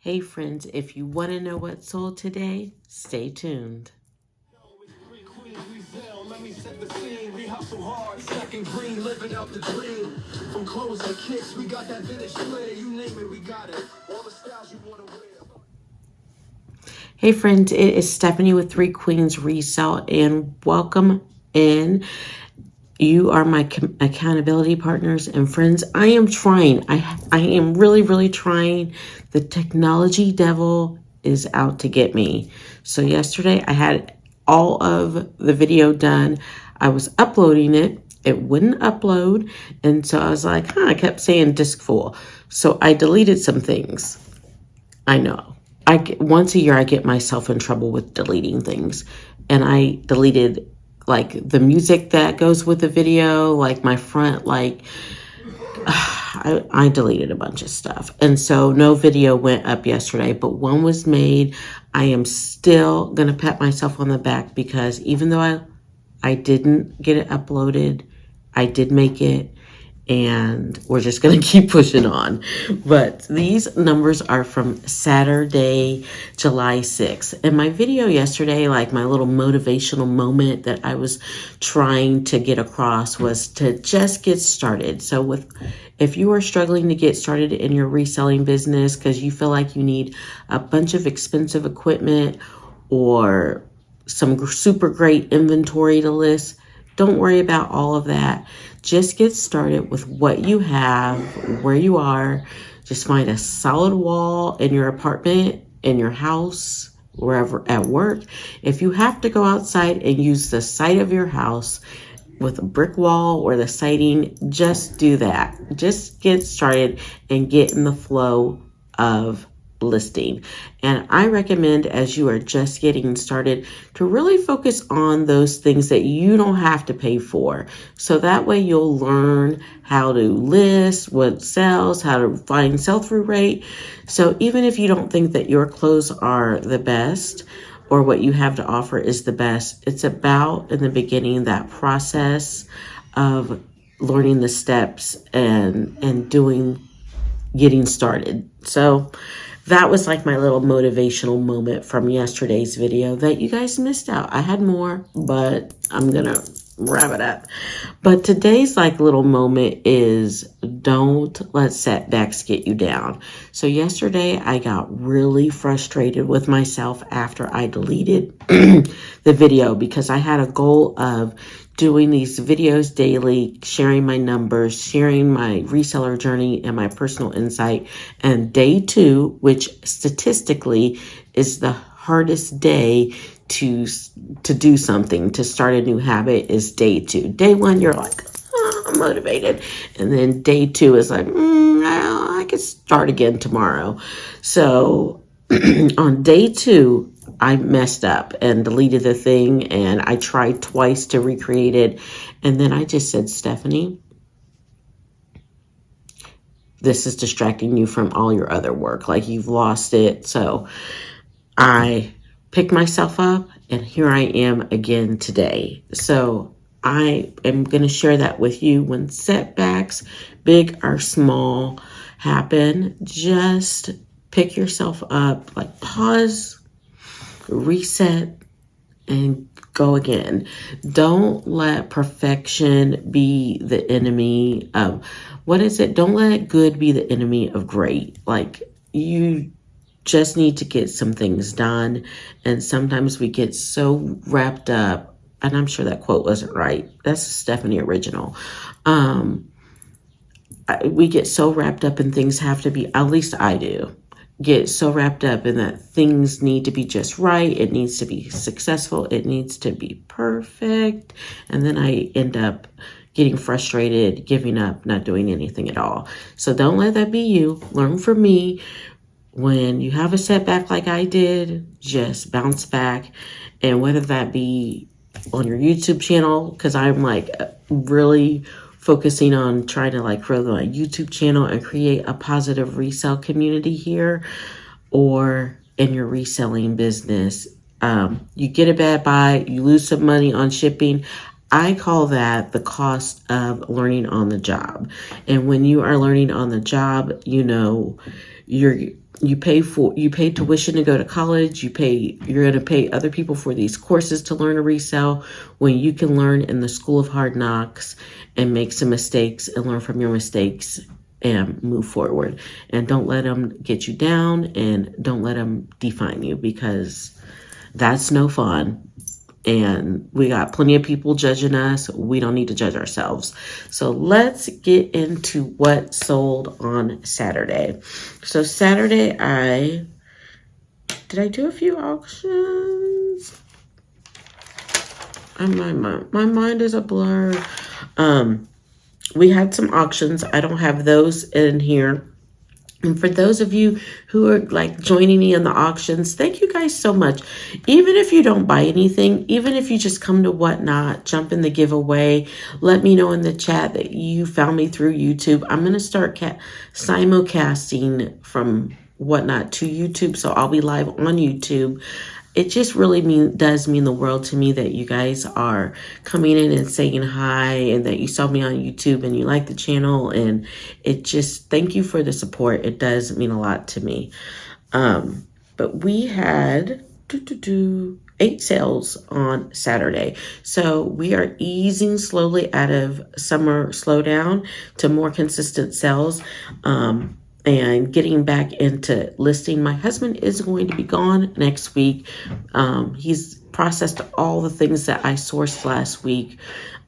Hey friends, if you want to know what sold today, stay tuned. Let me set the scene. We hustle hard, second green, living out the dream. From clothes and kicks, we got that vintage flair. You name it, we got it. All the styles you want to wear. Hey friends, it is Stephanie with Three Queens Resell, and welcome in. You are my accountability partners and friends. I am trying. I am really trying. The technology devil is out to get me. So yesterday I had all of the video done. I was uploading it. It wouldn't upload. And so I was like, I kept saying disk full. So I deleted some things. I know. Once a year I get myself in trouble with deleting things. And I deleted like the music that goes with the video, like my front, I deleted a bunch of stuff. And so no video went up yesterday, but one was made. I am still going to pat myself on the back because even though I didn't get it uploaded, I did make it. And we're just going to keep pushing on. But these numbers are from Saturday, July 6th. And my video yesterday, like my little motivational moment that I was trying to get across was to just get started. So if you are struggling to get started in your reselling business because you feel like you need a bunch of expensive equipment or some super great inventory to list, don't worry about all of that. Just get started with what you have, where you are. Just find a solid wall in your apartment, in your house, wherever at work. If you have to go outside and use the side of your house with a brick wall or the siding, just do that. Just get started and get in the flow of listing. And I recommend, as you are just getting started, to really focus on those things that you don't have to pay for. So that way you'll learn how to list, what sells, how to find sell-through rate. So even if you don't think that your clothes are the best or what you have to offer is the best, it's about, in the beginning, that process of learning the steps and getting started. So that was like my little motivational moment from yesterday's video that you guys missed out. I had more, but I'm going to wrap it up. But today's like little moment is don't let setbacks get you down. So yesterday I got really frustrated with myself after I deleted the video because I had a goal of doing these videos daily, sharing my numbers, sharing my reseller journey and my personal insight. And day 2, which statistically is the hardest day to do something, to start a new habit, is day 2. Day 1, you're like, I'm motivated. And then day 2 is like, I could start again tomorrow. So on day 2, I messed up and deleted the thing, and I tried twice to recreate it. And then I just said, Stephanie, this is distracting you from all your other work. Like, you've lost it. So I picked myself up, and here I am again today. So I am going to share that with you. When setbacks, big or small, happen, just pick yourself up, like pause, reset, and go again. Don't let perfection be the enemy of, don't let good be the enemy of great. Like, you just need to get some things done. And sometimes we get so wrapped up, and I'm sure that quote wasn't right. That's a Stephanie original. We get so wrapped up in things have to be, at least I do, get so wrapped up in that things need to be just right. It needs to be successful. It needs to be perfect. And then I end up getting frustrated, giving up, not doing anything at all. So don't let that be you. Learn from me. When you have a setback like I did, just bounce back. And whether that be on your YouTube channel, because I'm like really focusing on trying to like grow my YouTube channel and create a positive resale community here, or in your reselling business. You get a bad buy, you lose some money on shipping. I call that the cost of learning on the job. And when you are learning on the job, you know, you pay tuition to go to college, you're going to pay other people for these courses to learn to resell, when you can learn in the school of hard knocks and make some mistakes and learn from your mistakes and move forward. And don't let them get you down, and don't let them define you, because that's no fun. And we got plenty of people judging us. We don't need to judge ourselves. So let's get into what sold on Saturday. So Saturday, did I do a few auctions? My mind is a blur. We had some auctions. I don't have those in here. And for those of you who are like joining me in the auctions, thank you guys so much. Even if you don't buy anything, even if you just come to Whatnot, jump in the giveaway, let me know in the chat that you found me through YouTube. I'm going to start simulcasting from Whatnot to YouTube, so I'll be live on YouTube. It just really does mean the world to me that you guys are coming in and saying hi, and that you saw me on YouTube and you like the channel, and it just, thank you for the support. It does mean a lot to me. But we had 8 sales on Saturday. So we are easing slowly out of summer slowdown to more consistent sales. And getting back into listing. My husband is going to be gone next week. He's processed all the things that I sourced last week.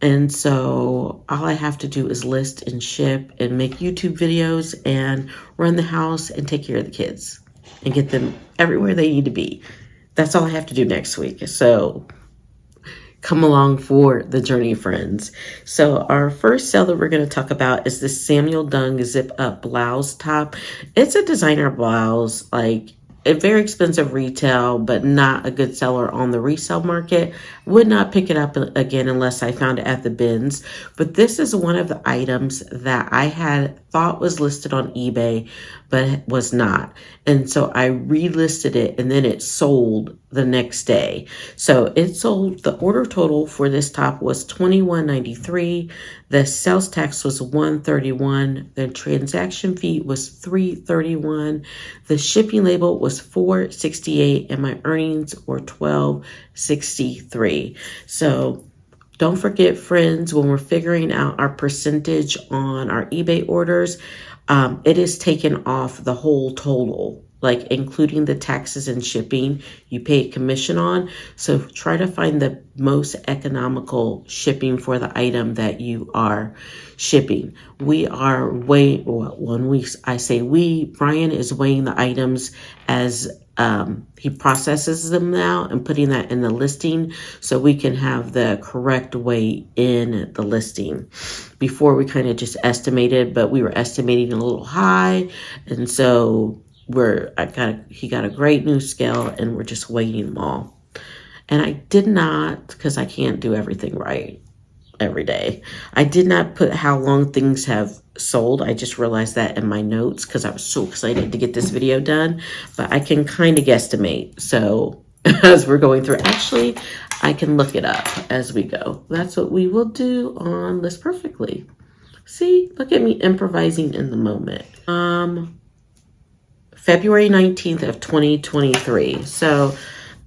And so all I have to do is list and ship and make YouTube videos and run the house and take care of the kids and get them everywhere they need to be. That's all I have to do next week. So come along for the journey, friends. So our first sale that we're going to talk about is the Samuel Dung zip up blouse top. It's a designer blouse, like a very expensive retail, but not a good seller on the resale market. Would not pick it up again unless I found it at the bins. But this is one of the items that I had thought was listed on eBay, but was not. And so I relisted it, and then it sold the next day. So it sold, the order total for this top was $21.93. The sales tax was $131. The transaction fee was $331. The shipping label was $468, and my earnings were $12.63. So don't forget, friends, when we're figuring out our percentage on our eBay orders, it is taken off the whole total, like including the taxes and shipping you pay a commission on. So try to find the most economical shipping for the item that you are shipping. We are I say we, Brian is weighing the items as he processes them now and putting that in the listing so we can have the correct weight in the listing. Before we kind of just estimated, but we were estimating a little high, and so he got a great new scale, and we're just weighing them all. And I did not, because I can't do everything right every day, I did not put how long things have sold. I just realized that in my notes because I was so excited to get this video done, but I can kind of guesstimate. So as we're going through, actually, I can look it up as we go. That's what we will do on List Perfectly. See, look at me improvising in the moment. February 19th of 2023. So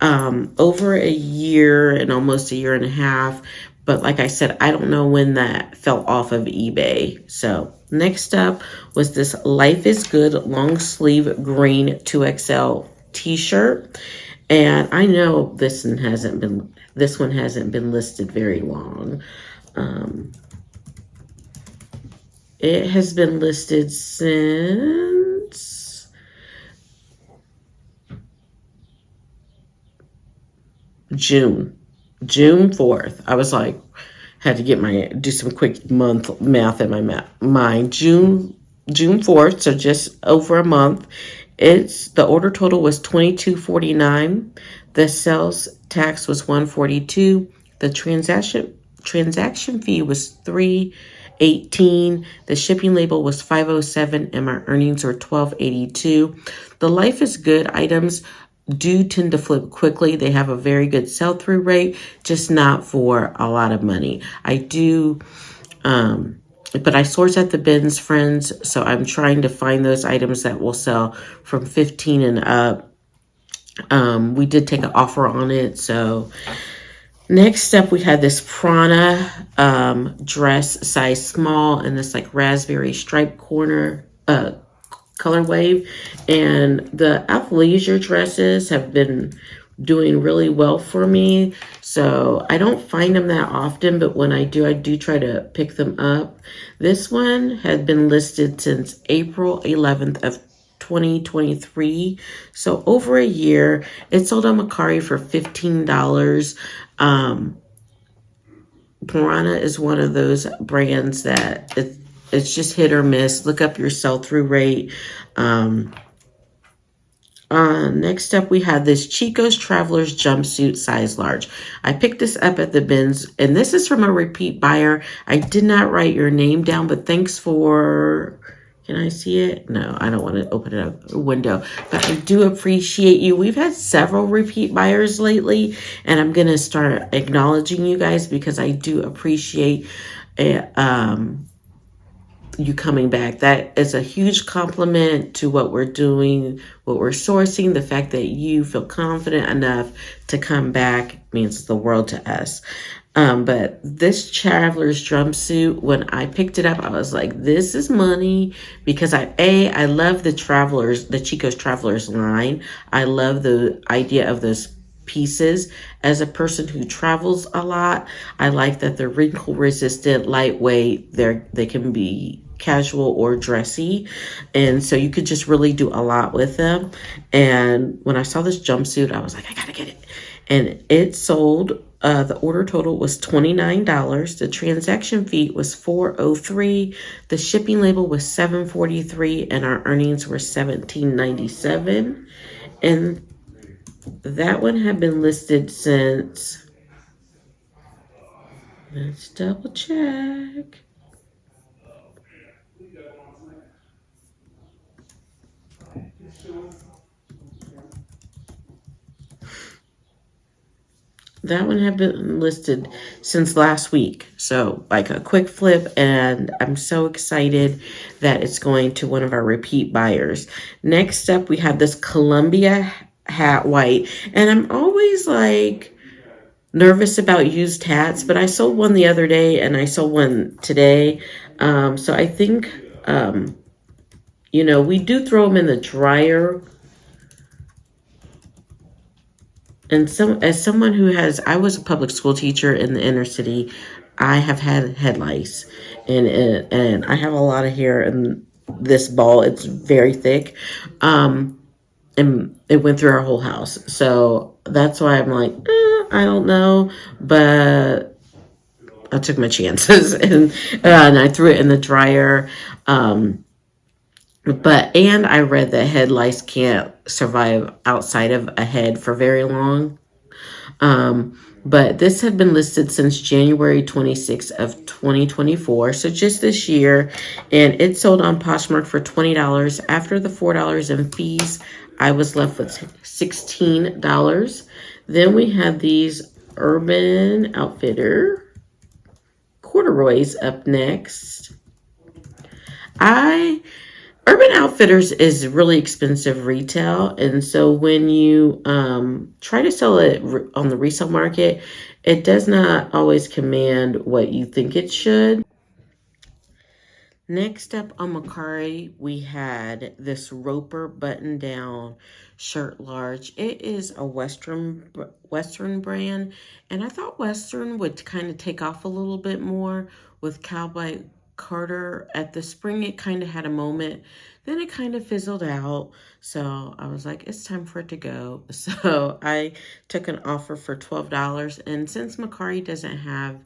over a year and almost a year and a half. But like I said, I don't know when that fell off of eBay. So next up was this Life is Good long sleeve green 2XL t-shirt. And I know this one hasn't been listed very long. It has been listed since June 4th. I was like, had to do some quick month math in my mind. June 4th, so just over a month. The order total was $22.49. The sales tax was $142. The transaction fee was $318. The shipping label was $507, and my earnings were $12.82. The Life is Good items do tend to flip quickly. They have a very good sell-through rate, just not for a lot of money. I do, but I source at the bins, friends, so I'm trying to find those items that will sell from 15 and up. We did take an offer on it, so next up we had this Prana dress, size small, and this like raspberry stripe color wave, and the athleisure dresses have been doing really well for me, so I don't find them that often, but when I do try to pick them up. This one had been listed since April 11th of 2023, so over a year. It sold on Mecari for $15. Piranha is one of those brands that it's just hit or miss. Look up your sell-through rate. Next up, we have this Chico's Traveler's Jumpsuit size large. I picked this up at the bins, and this is from a repeat buyer. I did not write your name down, but thanks for... Can I see it? No, I don't want to open it up a window, but I do appreciate you. We've had several repeat buyers lately, and I'm going to start acknowledging you guys because I do appreciate it, you coming back. That is a huge compliment to what we're doing, what we're sourcing. The fact that you feel confident enough to come back means the world to us. But this Traveler's jumpsuit, when I picked it up, I was like, this is money, because I love the Chico's Travelers line. I love the idea of those pieces. As a person who travels a lot, I like that they're wrinkle resistant, lightweight. They can be casual or dressy, and so you could just really do a lot with them. And when I saw this jumpsuit, I was like, I gotta get it. And it sold. The order total was $29. The transaction fee was $403. The shipping label was $743, and our earnings were $17.97. And that one had been listed since, let's double check. That one had been listed since last week. So like a quick flip, and I'm so excited that it's going to one of our repeat buyers. Next up, we have this Columbia hat white, and I'm always like nervous about used hats, but I sold one the other day and I sold one today. So I think, we do throw them in the dryer. And as someone who I was a public school teacher in the inner city, I have had head lice, and I have a lot of hair in this ball. It's very thick, and it went through our whole house. So that's why I'm like, I don't know, but I took my chances and I threw it in the dryer. And I read that head lice can't survive outside of a head for very long. But this had been listed since January 26th of 2024, so just this year, and it sold on Poshmark for $20. After the $4 in fees, I was left with $16. Then we have these Urban Outfitter corduroys up next. Urban Outfitters is really expensive retail, and so when you try to sell it on the resale market, it does not always command what you think it should. Next up on Mecari, we had this Roper button-down shirt large. It is a Western brand, and I thought Western would kind of take off a little bit more with Cowboy Carter. At the spring, it kind of had a moment. Then it kind of fizzled out. So I was like, it's time for it to go. So I took an offer for $12. And since Mecari doesn't have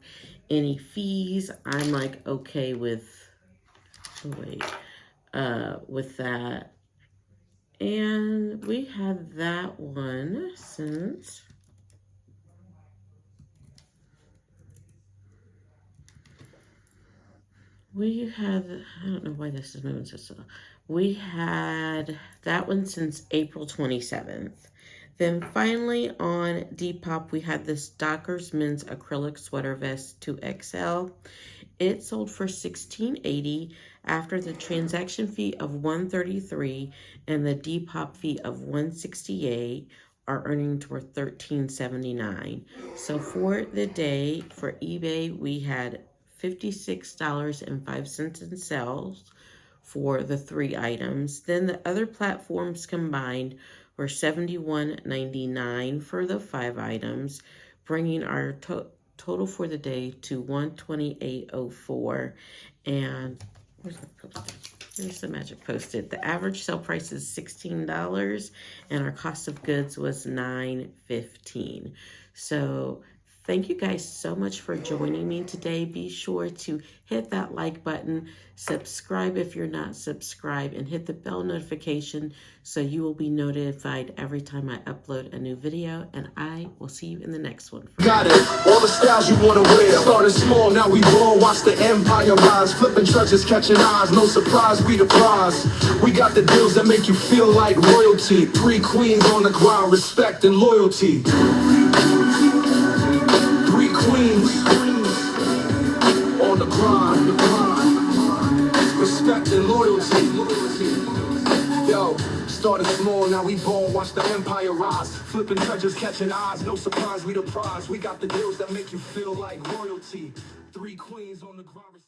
any fees, I'm like, okay with that. And we had that one since I don't know why this is moving so slow. We had that one since April 27th. Then finally on Depop, we had this Dockers men's acrylic sweater vest 2XL. It sold for $16.80 after the transaction fee of $133 and the Depop fee of $168. Our earnings were $13.79. So for the day for eBay, we had $56.05 in sales for the 3 items. Then the other platforms combined were $71.99 for the 5 items, bringing our total for the day to $128.04. And where's my post-it? Here's the magic post-it. The average sale price is $16 and our cost of goods was $9.15. So thank you guys so much for joining me today. Be sure to hit that like button, subscribe if you're not subscribed, and hit the bell notification so you will be notified every time I upload a new video, and I will see you in the next one. Got it, all the styles you wanna wear. Started small, now we roll, watch the empire rise. Flipping churches, catching eyes, no surprise, we the prize. We got the deals that make you feel like royalty. 3 queens on the ground, respect and loyalty. 3 queens on the grind, respect and loyalty. Yo, started small, now we ball, watch the empire rise. Flipping treasures, catching eyes, no surprise, we the prize. We got the deals that make you feel like royalty. 3 queens on the grind.